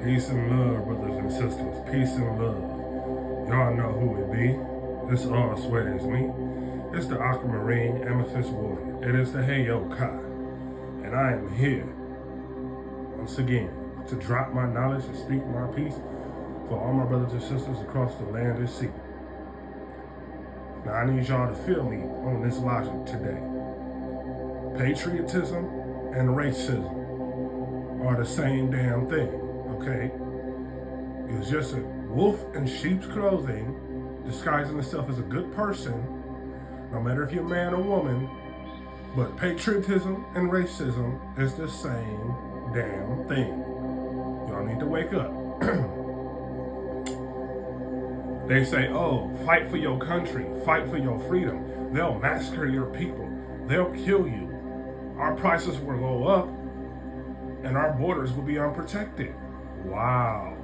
Peace and love, brothers and sisters. Peace and love. Y'all know who it be. This all swears me. It's the Aquamarine Amethyst Warrior. It is the Heyo Kai. And I am here, once again, to drop my knowledge and speak my peace for all my brothers and sisters across the land and sea. Now I need y'all to feel me on this logic today. Patriotism and racism are the same damn thing, okay? It's just a wolf in sheep's clothing disguising itself as a good person, no matter if you're a man or woman, but patriotism and racism is the same damn thing. Y'all need to wake up. They say, oh, fight for your country, fight for your freedom. They'll massacre your people. They'll kill you. Our prices will go up and our borders will be unprotected. Wow.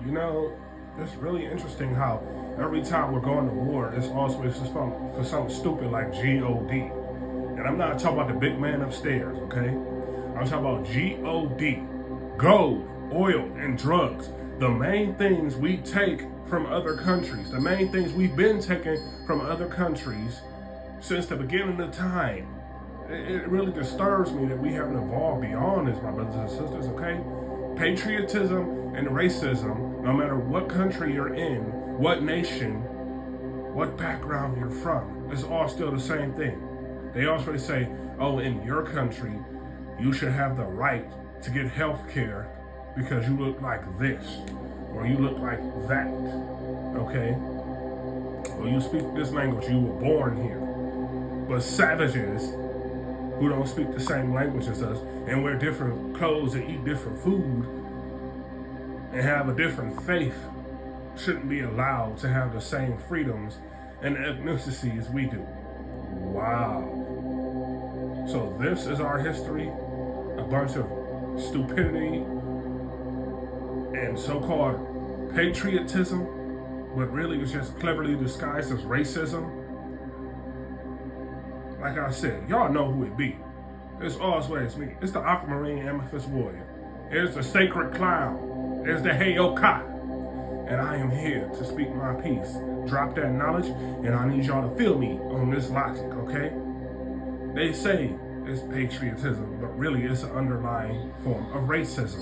You know, it's really interesting how every time we're going to war, it's always for something stupid like G-O-D. And I'm not talking about the big man upstairs, okay? I'm talking about G-O-D. Gold, oil, and drugs. The main things we take from other countries, the main things we've been taking from other countries since the beginning of time. It really disturbs me that we haven't evolved beyond this, my brothers and sisters, okay? Patriotism and racism, no matter what country you're in, what nation, what background you're from, it's all still the same thing. They always say, oh, in your country, you should have the right to get health care because you look like this, or you look like that, okay? Or you speak this language, you were born here. But savages who don't speak the same language as us and wear different clothes and eat different food and have a different faith shouldn't be allowed to have the same freedoms and ethnicity as we do. Wow. So this is our history, a bunch of stupidity and so-called patriotism, but really is just cleverly disguised as racism. Like I said, y'all know who it be. It's always me. It's the Aquamarine Amethyst Warrior. It's the Sacred Clown. It's the Heyo Kai. And I am here to speak my piece. Drop that knowledge, and I need y'all to feel me on this logic, okay? They say it's patriotism, but really it's an underlying form of racism,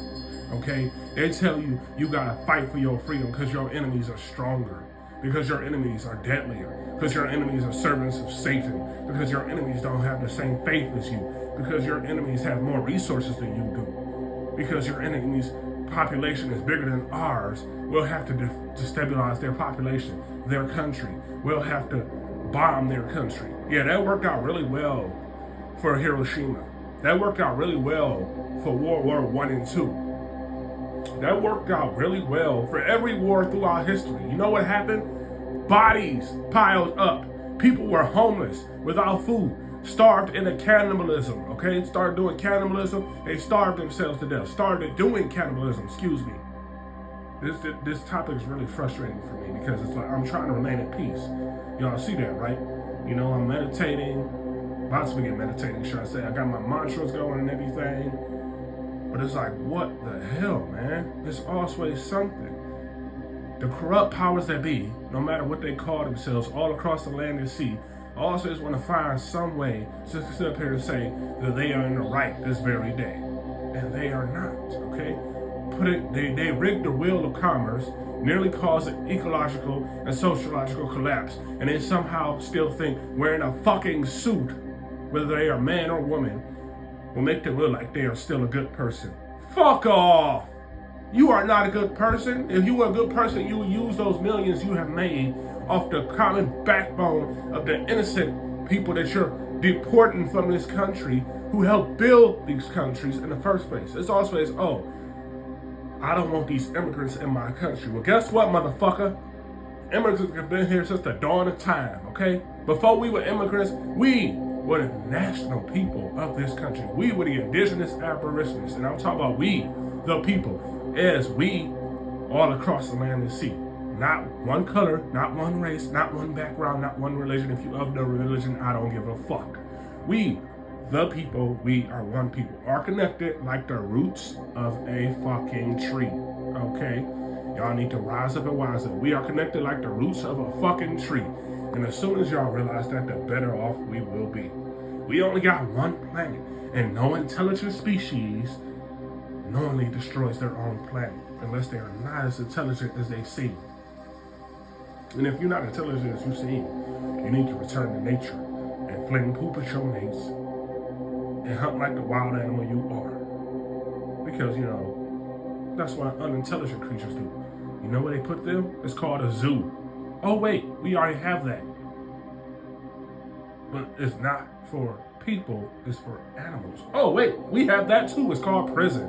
okay? They tell you you gotta fight for your freedom because your enemies are stronger, because your enemies are deadlier, because your enemies are servants of Satan, because your enemies don't have the same faith as you, because your enemies have more resources than you do, because your enemies' population is bigger than ours. We'll have to destabilize their population, their country. We'll have to bomb their country. Yeah, that worked out really well for Hiroshima. That worked out really well for World War I and II. That worked out really well for every war throughout history. You know what happened? Bodies piled up. People were homeless, without food, starved into cannibalism, okay? Started doing cannibalism. They starved themselves to death. Started doing cannibalism, excuse me. This topic is really frustrating for me because it's like I'm trying to remain at peace. Y'all see that, right? You know, I'm meditating, about to begin meditating, should I say. I got my mantras going and everything. But it's like, what the hell, man? It's always something. The corrupt powers that be, no matter what they call themselves, all across the land and sea, always want to find some way to sit up here and say that they are in the right this very day. And they are not, okay? They rigged the wheel of commerce, nearly caused an ecological and sociological collapse, and they somehow still think wearing a fucking suit, whether they are man or woman, will make them look like they are still a good person. Fuck off! You are not a good person. If you were a good person, you would use those millions you have made off the common backbone of the innocent people that you're deporting from this country who helped build these countries in the first place. It's always, oh, I don't want these immigrants in my country. Well, guess what, motherfucker? Immigrants have been here since the dawn of time, okay? Before we were immigrants, we were the national people of this country. We were the indigenous aborigines, and I'm talking about we, the people, as we all across the land and sea. Not one color, not one race, not one background, not one religion. If you of no religion, I don't give a fuck. We, The people, we are one people, are connected like the roots of a fucking tree. Okay? Y'all need to rise up and wise up. We are connected like the roots of a fucking tree. And as soon as y'all realize that, the better off we will be. We only got one planet, and no intelligent species knowingly destroys their own planet unless they are not as intelligent as they seem. And if you're not intelligent as you seem, you need to return to nature and fling poop at your mates and hunt like the wild animal you are. Because, that's what unintelligent creatures do. You know where they put them? It's called a zoo. Oh wait, we already have that. But it's not for people, it's for animals. Oh wait, we have that too. It's called prison.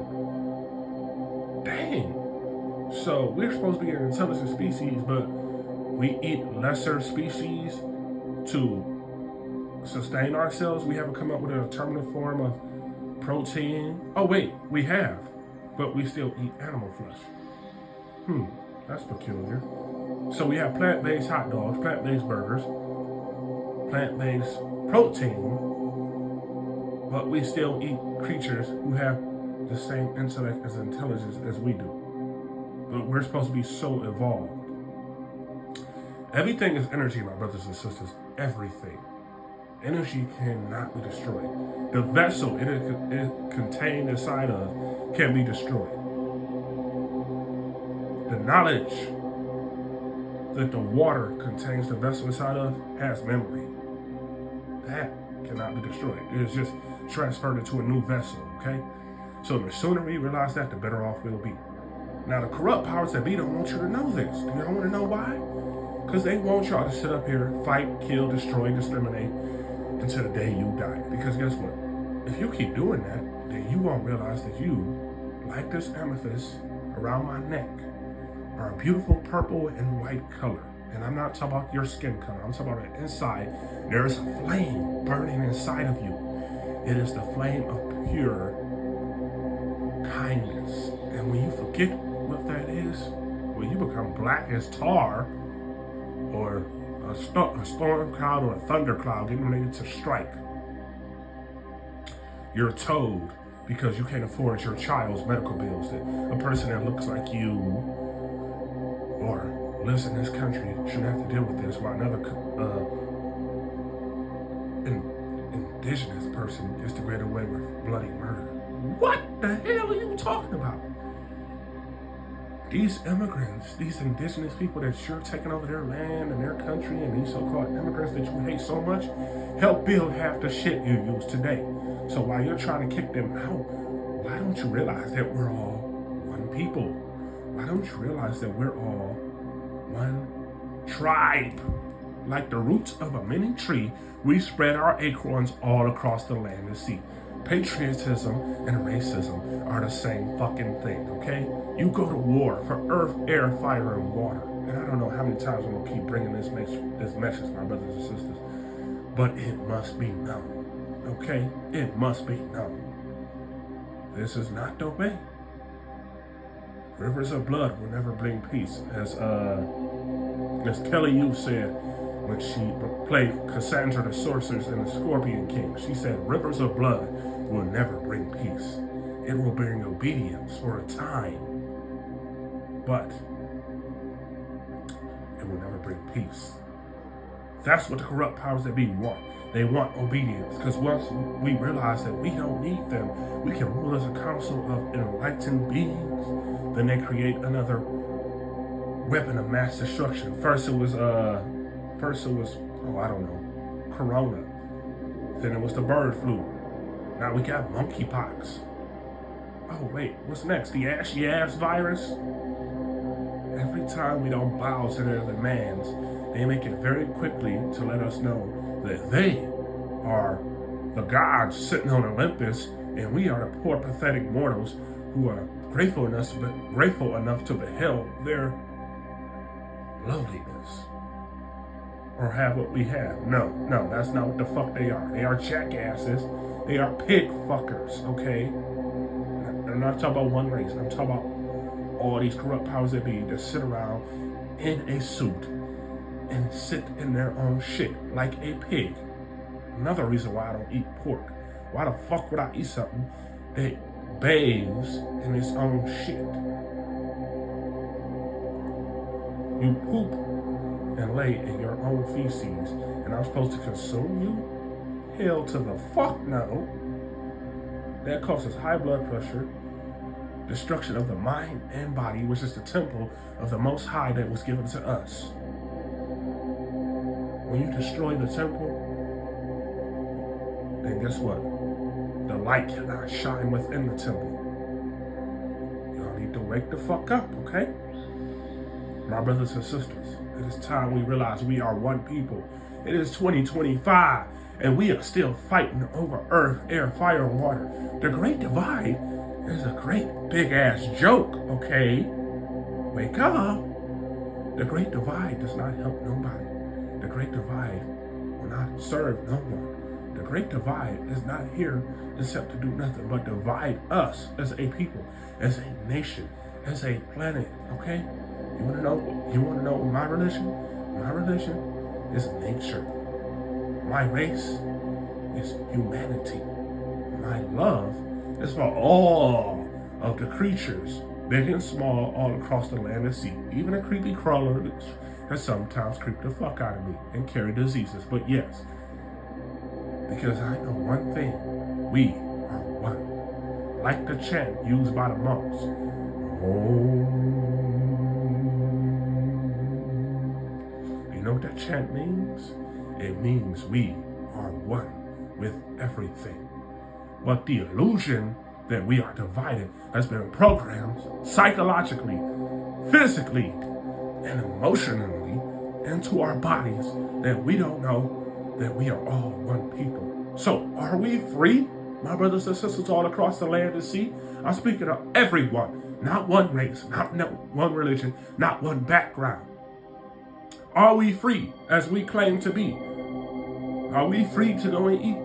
Dang. So we're supposed to be an intelligent species, but we eat lesser species to sustain ourselves. We haven't come up with an alternative form of protein. Oh wait, we have, but we still eat animal flesh. That's peculiar. So we have plant-based hot dogs, plant-based burgers, plant-based protein, but we still eat creatures who have the same intellect as intelligence as we do. But we're supposed to be so evolved. Everything is energy, my brothers and sisters. Everything. Energy cannot be destroyed. The vessel it contained inside of can be destroyed. The knowledge that the water contains the vessel inside of has memory. That cannot be destroyed. It is just transferred into a new vessel, okay? So the sooner we realize that, the better off we'll be. Now, the corrupt powers that be don't want you to know this. Do y'all want to know why? Because they want y'all to sit up here, fight, kill, destroy, discriminate until the day you die. Because guess what? If you keep doing that, then you won't realize that you, like this amethyst around my neck, are a beautiful purple and white color. And I'm not talking about your skin color. I'm talking about the inside. There is a flame burning inside of you. It is the flame of pure kindness. And when you forget what that is, when you become black as tar, or a storm cloud or a thunder cloud getting ready to strike, you're told, because you can't afford your child's medical bills, that a person that looks like you or lives in this country shouldn't have to deal with this, while another indigenous person gets to get away with bloody murder. What the hell are you talking about? These immigrants, these indigenous people that you're taking over their land and their country, and these so-called immigrants that you hate so much, help build half the shit you use today. So while you're trying to kick them out, why don't you realize that we're all one people? Why don't you realize that we're all one tribe? Like the roots of a mini tree, we spread our acorns all across the land and sea. Patriotism and racism are the same fucking thing, okay? You go to war for earth, air, fire, and water. And I don't know how many times I'm gonna keep bringing this message, my brothers and sisters, but it must be known, okay? It must be known. This is not domain. Rivers of blood will never bring peace, as Kelly Yu said when she played Cassandra the Sorceress and the Scorpion King. She said, rivers of blood will never bring peace. It will bring obedience for a time, but it will never bring peace. That's what the corrupt powers that be want. They want obedience, because once we realize that we don't need them, we can rule as a council of enlightened beings. Then they create another weapon of mass destruction. First it was corona. Then it was the bird flu. Now we got monkeypox. Oh wait, what's next? The ashy ass virus? Every time we don't bow to their demands, they make it very quickly to let us know that they are the gods sitting on Olympus, and we are the poor, pathetic mortals who are grateful enough to behold their loveliness, or have what we have. No, that's not what the fuck they are. They are jackasses. They are pig fuckers, okay? I'm not talking about one race. I'm talking about all these corrupt powers that be that sit around in a suit and sit in their own shit like a pig. Another reason why I don't eat pork. Why the fuck would I eat something that bathes in its own shit? You poop and lay in your own feces, and I'm supposed to consume you? Hell to the fuck no. That causes high blood pressure, destruction of the mind and body, which is the temple of the Most High that was given to us. When you destroy the temple, then guess what? The light cannot shine within the temple. Y'all need to wake the fuck up, okay? My brothers and sisters, it is time we realize we are one people. It is 2025, and we are still fighting over earth, air, fire, and water. The Great Divide is a great big-ass joke, okay? Wake up. The Great Divide does not help nobody. The Great Divide will not serve no one. The Great Divide is not here except to do nothing but divide us as a people, as a nation, as a planet, okay? You wanna know my religion? My religion is nature. My race is humanity. My love is for all of the creatures, big and small, all across the land and sea. Even a creepy crawler that sometimes creep the fuck out of me and carry diseases. But yes, because I know one thing, we are one. Like the chant used by the monks. You know what that chant means? It means we are one with everything. But the illusion that we are divided has been programmed psychologically, physically, and emotionally into our bodies that we don't know that we are all one people. So are we free, my brothers and sisters all across the land and sea? I'm speaking of everyone, not one race, not one religion, not one background. Are we free as we claim to be? Are we free to go and eat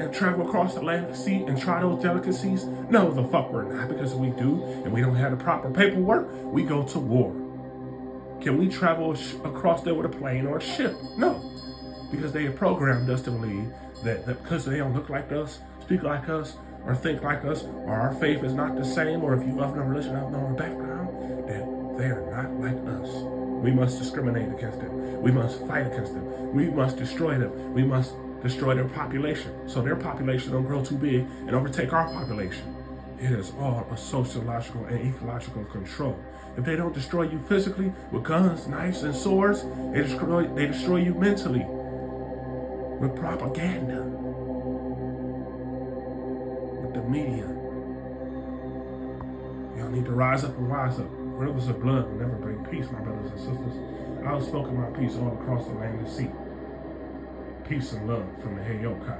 and travel across the land and sea and try those delicacies? No, the fuck we're not, because if we do and we don't have the proper paperwork, we go to war. Can we travel across there with a plane or a ship? No, because they have programmed us to believe that because they don't look like us, speak like us, or think like us, or our faith is not the same, or if you love no religion, have no background, that they are not like us. We must discriminate against them. We must fight against them. We must destroy them. We must destroy their population so their population don't grow too big and overtake our population. It is all a sociological and ecological control. If they don't destroy you physically with guns, knives, and swords, they destroy you mentally with propaganda, with the media. Y'all need to rise up and wise up. Rivers of blood will never bring peace, my brothers and sisters. I have spoken my peace all across the land and sea. Peace and love from the Heyoka.